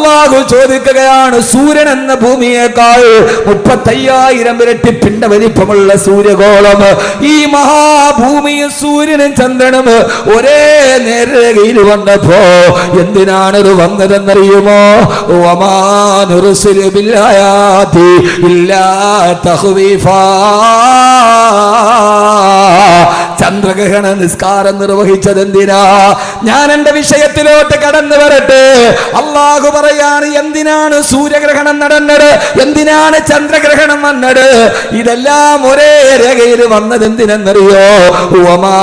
അള്ളാഹു ചോദിക്കുകയാണ്, സൂര്യൻ എന്ന ഭൂമിയേക്കാൾ 35,000 ഇരട്ടി പിണ്ട വലിപ്പമുള്ള സൂര്യഗോളം, ഈ മഹാഭൂമിയും സൂര്യനും ചന്ദ്രനും ഒരേ നേരയിൽ വന്നപ്പോ എന്തിനാണിത് വന്നതെന്നറിയുമോ? വമാ നുർസിലു ബിൽആയാതി ഇല്ലാ തഖ്വീഫാ. ചന്ദ്രഗ്രഹണ നിസ്കാരം നിർവഹിച്ചത് എന്തിനാ? ഞാൻ എന്റെ വിഷയത്തിലോട്ട് കടന്നു വരട്ടെ. അള്ളാഹു പറയാണ്, എന്തിനാണ് സൂര്യഗ്രഹണം നടന്നത്, എന്തിനാണ് ചന്ദ്രഗ്രഹണം വന്നത്? ഇതെല്ലാം ഒരേ രേഖയിൽ വന്നത് എന്തിനെന്നറിയോ? വമാ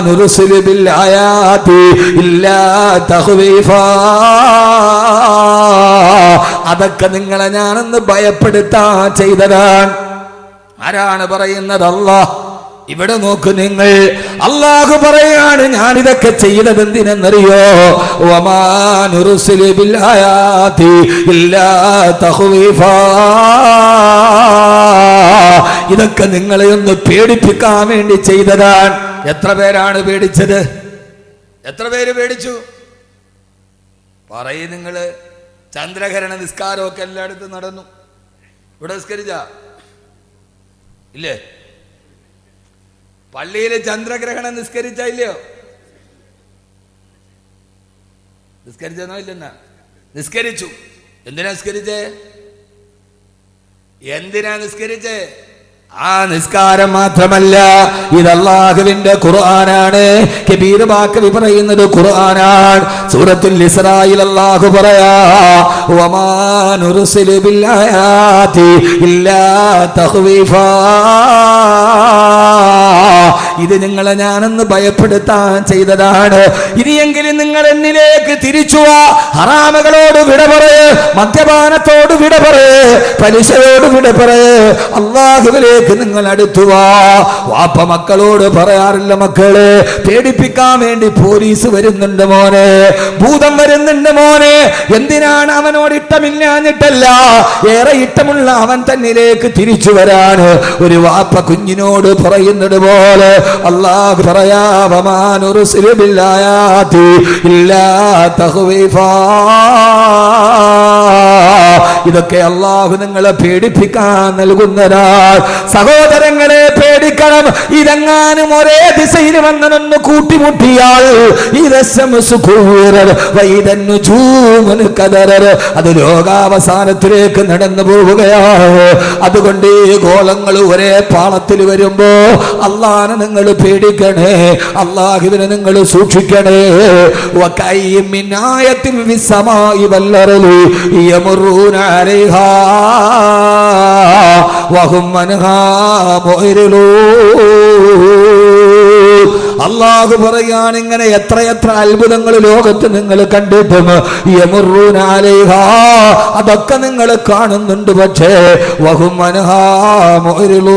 നുർസിലു ബിൽആയാതി ഇല്ലാ തഖ്വീഫാ. അതൊക്കെ നിങ്ങളെ ഞാനൊന്ന് ഭയപ്പെടുത്താൻ ചെയ്തതാണ്. ആരാണ് പറയുന്നത്? അല്ലാഹ്. ഇവിടെ നോക്ക് നിങ്ങൾ, അല്ലാഹു പറയാണ്, ഞാനിതൊക്കെ ചെയ്തത് എന്തിനെന്നറിയോ? വമാ നുർസിലു ബിൽആയാതി ഇല്ലാ തഖ്വീഫാ. ഇതൊക്കെ നിങ്ങളെ ഒന്ന് പേടിപ്പിക്കാൻ വേണ്ടി ചെയ്തതാണ്. എത്ര പേരാണ് പേടിച്ചത്? എത്ര പേര് പേടിച്ചു? പറയും നിങ്ങള്. ചന്ദ്രഗ്രഹണ നിസ്കാരമൊക്കെ എല്ലായിടത്തും നടന്നു. ഇവിടെ നിസ്കരിച്ച ഇല്ലേ? പള്ളിയിൽ ചന്ദ്രഗ്രഹണം നിസ്കരിച്ച ഇല്ലയോ? നിസ്കരിച്ചെന്നോ? ഇല്ലെന്നാ? നിസ്കരിച്ചു. എന്തിനാ നിസ്കരിച്ചേ? എന്തിനാ നിസ്കരിച്ചേ? ആ നിസ്കാരം മാത്രമല്ല, ഇത് അല്ലാഹുവിന്റെ ഖുർആനാണ്. കബീർ ബാക്കവി പറയുന്നത് ഖുർആനാണ്. സൂറത്തുൽ ഇസ്രായിൽ അല്ലാഹു പറയാ, വമാ നുർസിലു ബിൽആയാതി ഇല്ലാ തഖ്വീഫാ. ഇത് നിങ്ങളെ ഞാനൊന്ന് ഭയപ്പെടുത്താൻ ചെയ്തതാണ്. ഇനിയെങ്കിലും നിങ്ങൾ എന്നിലേക്ക് തിരിച്ചു വാ. ഹറാമുകളോട് വിട പറയ്, മദ്യപാനത്തോട് വിട പറയ്, പലിശയോട് വിട പറയ്, അല്ലാഹുവിലേക്ക് നിങ്ങൾ അടുത്തുവാ. വാപ്പ മക്കളോട് പറയാറില്ല, മക്കളെ പേടിപ്പിക്കാൻ വേണ്ടി പോലീസ് വരുന്നുണ്ട് മോനെ, ഭൂതം വരുന്നുണ്ട് മോനെ. എന്തിനാണ്? അവനോട് ഇഷ്ടമില്ലാഞ്ഞിട്ടല്ല, ഏറെ ഇഷ്ടമുള്ള അവൻ തന്നിലേക്ക് തിരിച്ചു വരാൻ ഒരു വാപ്പ കുഞ്ഞിനോട് പറയുന്നത് പോലെ അല്ലാഹു പറയാ, വമാ നുർസിലു ബിൽആയാതി ഇല്ലാ തഖ്വീഫാ. ഇതൊക്കെ അല്ലാഹു നിങ്ങളെ പേടിപ്പിക്കാൻ നൽകുന്നതാണ്. സഹോദരങ്ങളെ പേടിക്കണം. ഇതെങ്ങാനും ഒരേ ദിശയിൽ വന്നൊന്ന് കൂട്ടിമുട്ടിയാൽ അത് ലോകാവസാനത്തിലേക്ക് നടന്നു പോവുകയാണ്. അതുകൊണ്ട് ഈ ഗോളങ്ങൾ ഒരേ പാളത്തിൽ വരുമ്പോ അല്ലാഹനെ നിങ്ങൾ പേടിക്കണേ, അല്ലാഹുവിനെ നിങ്ങൾ സൂക്ഷിക്കണേ. വകയ്യിൻ മിൻ ആയത്തിൻ ഫിസ്സമാഇ വൽഅർളി യമറൂന അലൈഹാ വഹും അൻഹാ മുഅ്രിദൂൻ. അല്ലാഹു പറയാണ്, ഇങ്ങനെ എത്രയെത്ര അത്ഭുതങ്ങൾ ലോകത്ത് നിങ്ങൾ കണ്ടിട്ടും യമറൂന അലൈഹാ, അതൊക്കെ നിങ്ങൾ കാണുന്നുണ്ട്, പക്ഷേ വഹും അൻഹാ മുഅ്രിദൂൻ,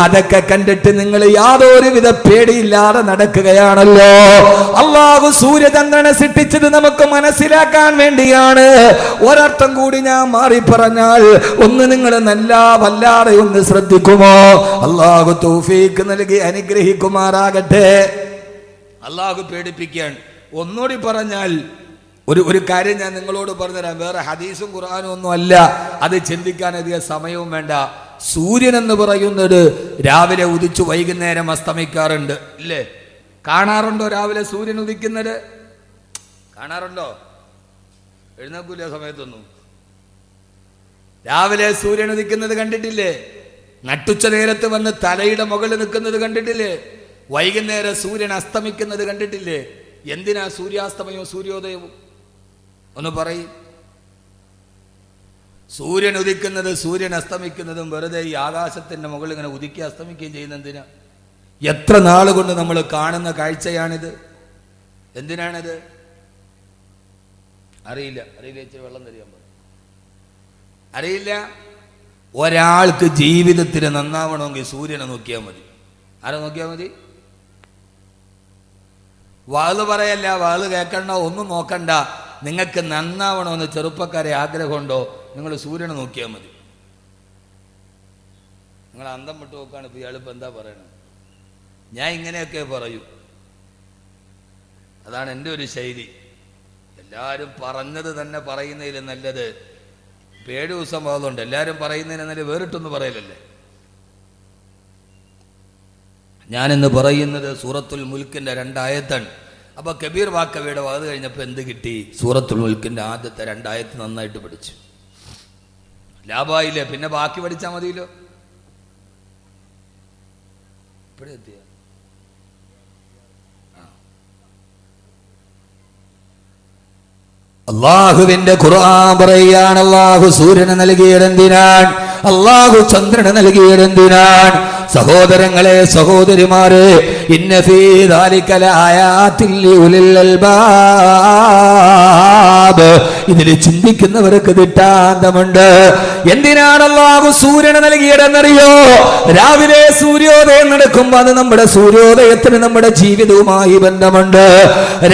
അതൊക്കെ കണ്ടിട്ട് നിങ്ങൾ യാതൊരുവിധ പേടിയില്ലാതെ നടക്കുകയാണല്ലോ. അല്ലാഹു സൂര്യചന്ദ്രനെ സൃഷ്ടിച്ചത് നമുക്ക് മനസ്സിലാക്കാൻ വേണ്ടിയാണ്. ഒരർത്ഥം കൂടി ഞാൻ മാറി പറഞ്ഞാൽ, ഒന്ന് നിങ്ങൾ നല്ല വല്ലാതെ ഒന്ന് ശ്രദ്ധിക്കുമോ? അല്ലാഹു തൗഫീഖ് നൽകി അനുഗ്രഹിക്കുമാറാകട്ടെ. അല്ലാഹു പേടിപ്പിക്കാൻ. ഒന്നുകൂടി പറഞ്ഞാൽ, ഒരു കാര്യം ഞാൻ നിങ്ങളോട് പറഞ്ഞുതരാം. വേറെ ഹദീസും ഖുർആനും ഒന്നും അല്ല, അത് ചിന്തിക്കാൻ അധികം സമയവും വേണ്ട. സൂര്യൻ എന്ന് പറയുന്നത് രാവിലെ ഉദിച്ചു വൈകുന്നേരം അസ്തമിക്കാറുണ്ട്, ഇല്ലേ? കാണാറുണ്ടോ രാവിലെ സൂര്യൻ ഉദിക്കുന്നത്? കാണാറുണ്ടോ? എഴുന്നേൽക്കൂല സമയത്തൊന്നും. രാവിലെ സൂര്യൻ ഉദിക്കുന്നത് കണ്ടിട്ടില്ലേ? നട്ടുച്ച നേരത്ത് വന്ന് തലയുടെ മുകളിൽ നിൽക്കുന്നത് കണ്ടിട്ടില്ലേ? വൈകുന്നേരം സൂര്യൻ അസ്തമിക്കുന്നത് കണ്ടിട്ടില്ലേ? എന്തിനാ സൂര്യാസ്തമയവും സൂര്യോദയവും? ഒന്ന് പറയും. സൂര്യൻ ഉദിക്കുന്നത് സൂര്യൻ അസ്തമിക്കുന്നതും വെറുതെ ഈ ആകാശത്തിന്റെ മുകളിൽ ഇങ്ങനെ ഉദിക്കുകയും അസ്തമിക്കുകയും ചെയ്യുന്ന എന്തിനാ? എത്ര നാളുകൊണ്ട് നമ്മൾ കാണുന്ന കാഴ്ചയാണിത്. എന്തിനാണിത്? അറിയില്ല. ഇച്ചിരി വെള്ളം തരികയാൻ പറയും. അറിയില്ല. ഒരാൾക്ക് ജീവിതത്തിന് നന്നാവണമെങ്കിൽ സൂര്യനെ നോക്കിയാൽ മതി. ആരെ നോക്കിയാൽ മതി? വാള് പറയല്ല, വാള് കേൾക്കണ്ട, ഒന്നും നോക്കണ്ട. നിങ്ങൾക്ക് നന്നാവണമെന്ന് ചെറുപ്പക്കാരെ ആഗ്രഹമുണ്ടോ? നിങ്ങൾ സൂര്യനെ നോക്കിയാൽ മതി. നിങ്ങൾ അന്തം വിട്ട് നോക്കുകയാണ്. ഇപ്പോൾ ഇയാളിപ്പോൾ എന്താ പറയണത്? ഞാൻ ഇങ്ങനെയൊക്കെ പറയൂ. അതാണ് എൻ്റെ ഒരു ശൈലി. എല്ലാവരും പറഞ്ഞത് തന്നെ പറയുന്നതിൽ നല്ലത് 7 ദിവസം ആകുന്നുണ്ട്. എല്ലാവരും പറയുന്നതിന് നല്ല വേറിട്ടൊന്നും പറയലല്ലേ. ഞാനിന്ന് പറയുന്നത് സൂറത്തുൽ മുൽക്കിന്റെ 2 ആയത്താണ്. അപ്പൊ കബീർ വാക്കവയുടെ വാത് കഴിഞ്ഞപ്പോൾ എന്ത് കിട്ടി? സൂറത്തുൽ മുൽക്കിന്റെ ആദ്യത്തെ 2 ആയത്ത് നന്നായിട്ട് പഠിച്ചു. ലാഭായില്ലേ? പിന്നെ ബാക്കി പഠിച്ചാൽ മതിയല്ലോ. ഇപ്പോഴെത്തിയ അള്ളാഹുവിന്റെ ഖുർആൻ പറയുകയാണ്, അള്ളാഹു സൂര്യന് നൽകിയതെന്തിനാണ്? അള്ളാഹു ചന്ദ്രന് നൽകിയതെന്തിനാണ്? സഹോദരങ്ങളെ, സഹോദരിമാരെ, ഇന്ന ഫീ ദാലിക ലആയാതിൻ ലിഉലിൽ അൽബാബ്, ഇതിൽ ചിന്തിക്കുന്നവർക്ക് ദിട്ടാന്തമുണ്ട്. എന്തിനാണ് അള്ളാഹു സൂര്യന് നൽകിയതെന്നറിയോ? രാവിലെ സൂര്യോദയം നടക്കുമ്പോൾ അത് നമ്മുടെ സൂര്യോദയത്തിന് നമ്മുടെ ജീവിതവുമായി ബന്ധമുണ്ട്.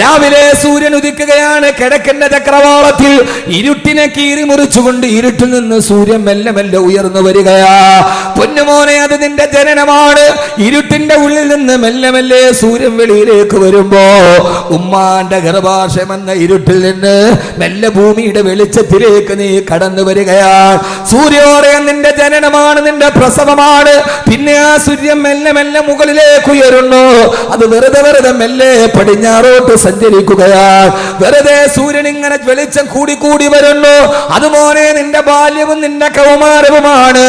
രാവിലെ സൂര്യൻ ഉദിക്കുകയാണ്. കിഴക്കിന്റെ ചക്രവാളത്തിൽ ഇരുട്ടിനെ കീറി മുറിച്ചുകൊണ്ട് ഇരുട്ടിൽ നിന്ന് സൂര്യൻ മെല്ലെ മെല്ലെ ഉയർന്നു വരികയാ. പൊന്നുമോനെ, അത് നിന്റെ ജനനമാണ്. ഇരുട്ടിന്റെ ഉള്ളിൽ നിന്ന് മെല്ലെ മെല്ലെ സൂര്യൻ വെളിയിലേക്ക് വരുമ്പോ ഉമ്മാന്റെ ഗർഭാശയം എന്ന ഇരുട്ടിൽ നിന്ന് മെല്ലെ ഭൂമിയുടെ വെളിച്ചത്തിലേക്ക് നീ കടന്നു വരികയാണ്. സൂര്യോദയം നിന്റെ ജനനമാണ്, നിന്റെ പ്രസവമാണ്. പിന്നെ ആ സൂര്യൻ മെല്ലെ മെല്ലെ മുകളിലേക്ക് ഉയരുന്നു. അത് വെറുതെ വെറുതെ മെല്ലെ പടിഞ്ഞാറോട്ട് സഞ്ചരിക്കുകയാണ്. വെറുതെ സൂര്യൻ ഇങ്ങനെ വെളിച്ചം കൂടി കൂടി വരുന്നു. അതുപോലെ നിന്റെ ബാല്യവും നിന്റെ കൗമാരവുമാണ്.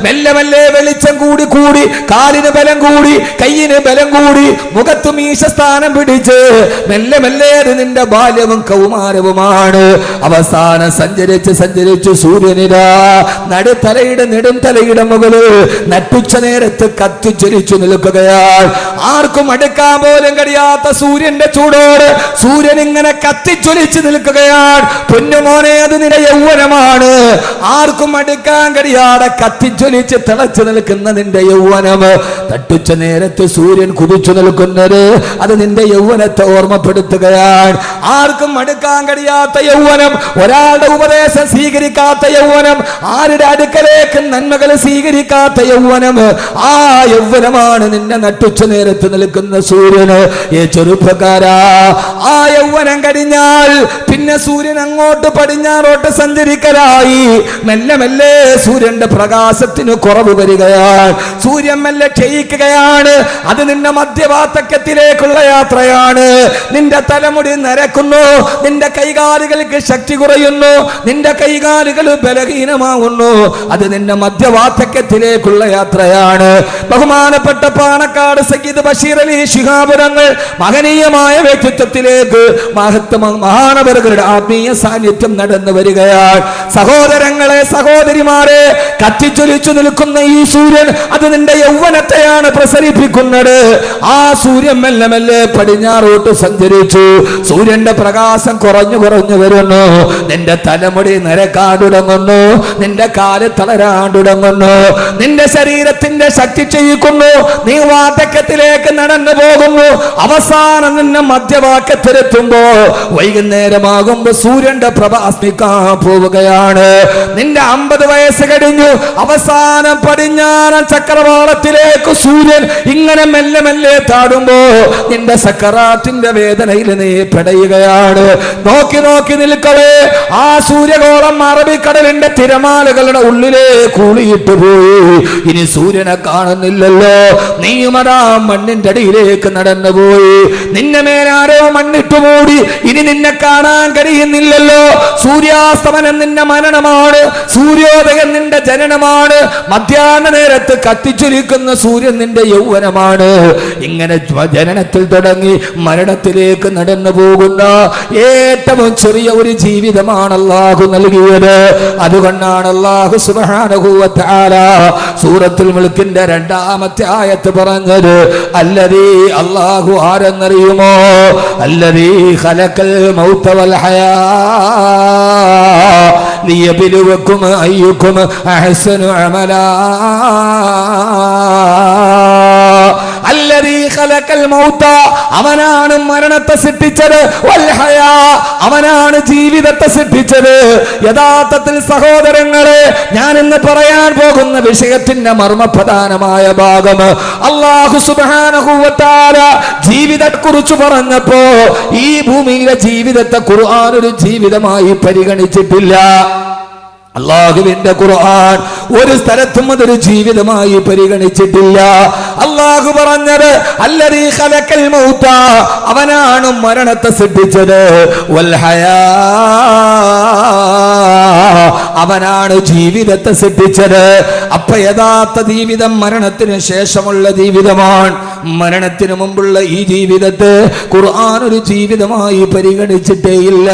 മെല്ലെ മെല്ലെ വെളിച്ചം കൂടി കൂടി, കാലിന് ബലം കൂടി, കയ്യിന് ബലം കൂടി, മുഖത്ത് മീശ സ്ഥാനം പിടിച്ച് മെല്ലെ മെല്ലെ അത് നിന്റെ ബാല്യവും കൗമാരവുമാണ്. അവസാനം സഞ്ചരിച്ച് സഞ്ചരിച്ച് സൂര്യനിതാ നടുത്തലയുടെ നെടും തലയുടെ മുകളിൽ നട്ടുച്ച നേരത്ത് കത്തിച്ചൊലിച്ചു നിൽക്കുകയാണ്. ആർക്കും അടുക്കാൻ പോലും കഴിയാത്ത സൂര്യന്റെ ചൂടോട് സൂര്യൻ ഇങ്ങനെ കത്തിച്ചൊലിച്ചു നിൽക്കുകയാണ്. പൊന്നുമോനെ, അത് നിന്റെ യൗവനമാണ്. ആർക്കും അടുക്കാൻ കഴിയാതെ കത്തിച്ചൊലിച്ച് തിളച്ചു നിൽക്കുന്ന നിന്റെ യൗവനം. തട്ടുച്ച നേരത്ത് സൂര്യൻ കുതിച്ചു നിൽക്കുന്നത് അത് നിന്റെ യൗവനത്തെ ഓർമ്മപ്പെടുത്തുകയാണ്. ആർക്കും അടുക്കാൻ കഴിയാത്ത യൗവനം, ഒരാളുടെ ഉപദേശം സ്വീകരിക്കാത്ത യൗവനം, ആരുടെ അടുക്കലേക്ക് നന്മകൾ സ്വീകരിക്കാത്ത യൗവനം, ആ യൗവനമാണ് നിന്നെ നട്ടുച്ച നേരത്ത് നിൽക്കുന്ന സൂര്യന്. ഏ ചെറുപ്പക്കാരാ, ആ യൗവനം കഴിഞ്ഞാൽ പിന്നെ സൂര്യൻ അങ്ങോട്ട് പടിഞ്ഞാറോട്ട് സഞ്ചരിക്കലായി. മെല്ലെ മെല്ലെ സൂര്യന്റെ പ്രകാശത്തിന് കുറവ് വരികയാണ്. സൂര്യൻ മെല്ലെ ക്ഷയിക്കുകയാണ്. അത് നിന്റെ മധ്യവാർദ്ധക്യത്തിലേക്കുള്ള യാത്രയാണ്. നിന്റെ തലമുടി നരക്കുന്നു, നിന്റെ കൈകാലുകൾക്ക് ശക്തി കുറയുന്നു, നിന്റെ കൈകാലുകൾ ബലഹീനമാവുന്നു. അത് നിന്റെ മധ്യവാർദ്ധക്യത്തിലേക്കുള്ള യാത്രയാണ്. ബഹുമാനപ്പെട്ട പാണക്കാട് സയ്യിദ് ബഷീർ അലി ശിഹാബ് തങ്ങൾ മഹനീയമായ വ്യക്തിത്വത്തിലേക്ക് മഹാനവറുകളുടെ ആത്മീയ സാന്നിധ്യം നടന്നു വരികയാണ്. സഹോദരങ്ങളെ, സഹോദരിമാരെ, കത്തിച്ചൊലിച്ചു നിൽക്കുന്ന ഈ സൂര്യൻ അത് നിന്റെ യൗവനത്തെയാണ് പ്രസരിപ്പിക്കുന്നത്. ആ സൂര്യൻ മെല്ലെ മെല്ലെ പടിഞ്ഞാറോട്ട് സഞ്ചരിച്ചു. സൂര്യന്റെ പ്രകാശം കുറഞ്ഞു കുറഞ്ഞു വരുന്നു. നിന്റെ തലമുടി നരക്കാൻ തുടങ്ങുന്നു, നിന്റെ കാല് തളരാൻ തുടങ്ങുന്നു, നിന്റെ ശരീരത്തിന്റെ ശക്തി ക്ഷയിക്കുന്നു. നീ വാർദ്ധക്യത്തിലേക്ക് നടന്നു പോകുന്നു. അവസാനം നിന്നെ മധ്യവാക്യത്തിലെത്തുമ്പോ വൈകുന്നേരമാകുമ്പോ സൂര്യന്റെ പ്രഭ അസ്മിക്കാൻ പോവുകയാണ്. നിന്റെ 50 വയസ്സ് കഴിഞ്ഞു. അവസാനം പടിഞ്ഞാറൻ ചക്രവാളത്തിലേക്ക് സൂര്യൻ ഇങ്ങനെ മെല്ലെ മെല്ലെ താടുമ്പോ നിന്റെ സക്കറാത്തിന്റെ വേദനയിൽ നീ പെടയുകയാണ്. നോക്കി നോക്കി നിൽക്കവേ ആ സൂര്യഗോളം അറബിക്കടലിന്റെ തിരമാലകളുടെ ഉള്ളിലെ കൂളിയിട്ട് പോയി. ഇനി സൂര്യനെ കാണുന്നില്ലല്ലോ. നീയുമതാ മണ്ണിന്റെ അടിയിലേക്ക് നടന്നുപോയി. നിന്നെ മേലാരോ മണ്ണിട്ട് മൂടി. ഇനി നിന്നെ കാണാൻ കഴിയുന്നില്ലല്ലോ. സൂര്യാസ്തമനം നിന്റെ മരണമാണ്, സൂര്യോദയം നിന്റെ ജനനമാണ്. മധ്യാഹ്ന നേരത്ത് കത്തിച്ചൊലിക്കുന്ന സൂര്യൻ നിന്റെ യൗവനമാണ്. ഇങ്ങനെ ജനനത്തിൽ തുടങ്ങി മരണത്തിലേക്ക് നടന്നു പോകുന്ന ഏറ്റവും ചെറിയ ഒരു ജീവിതമാണ് അല്ലാഹു നൽകിയത്. അതുകൊണ്ടാണ് അല്ലാഹു സുബ്ഹാനഹു വ തആല സൂറത്തുൽ മുൽക്കിന്റെ 2-ാമത്തെ ആയത്ത് പറഞ്ഞത്, അല്ലദീ, അല്ലാഹു ആരെന്നറിയുമോ? അല്ലദീ ഖലഖൽ മൗത വൽ ഹയാ ലിയബ്ലുവകും അയ്യുകും അഹ്സനു അമലാ. الذي ഖലഖൽ മൗത, അവനാണ് മരണത്തെ സൃഷ്ടിച്ചത്, വൽ ഹയാ, അവനാണ് ജീവിതത്തെ സൃഷ്ടിച്ചത്. യഥാർത്ഥത്തിൽ സഹോദരങ്ങളെ, ഞാൻ ഇന്ന് പറയാൻ പോകുന്ന വിഷയത്തിന്റെ മർമ്മപ്രധാനമായ ഭാഗം അല്ലാഹു സുബ്ഹാനഹു വ തആല ജീവിതത്തെക്കുറിച്ച് പറഞ്ഞപ്പോ ഈ ഭൂമിയിലെ ജീവിതത്തെ ഖുർആൻ ഒരു ജീവിതമായി പരിഗണിച്ചിട്ടില്ല. അല്ലാഹുവിന്റെ ഖുർആൻ ഒരു സ്ഥലത്തും അതൊരു ജീവിതമായി പരിഗണിച്ചിട്ടില്ല. അല്ലാഹു പറഞ്ഞത് അല്ലദീ ഖലഖൽ മൗത, അവനാണ് മരണത്തെ സൃഷ്ടിച്ചത്, വൽ ഹയാ, അവനാണ് ജീവിതത്തെ സൃഷ്ടിച്ചത്. അപ്പൊ യഥാർത്ഥ ജീവിതം മരണത്തിന് ശേഷമുള്ള ജീവിതമാണ്. മരണത്തിന് മുമ്പുള്ള ഈ ജീവിതത്തെ ഖുർആൻ ഒരു ജീവിതമായി പരിഗണിച്ചിട്ടേയില്ല.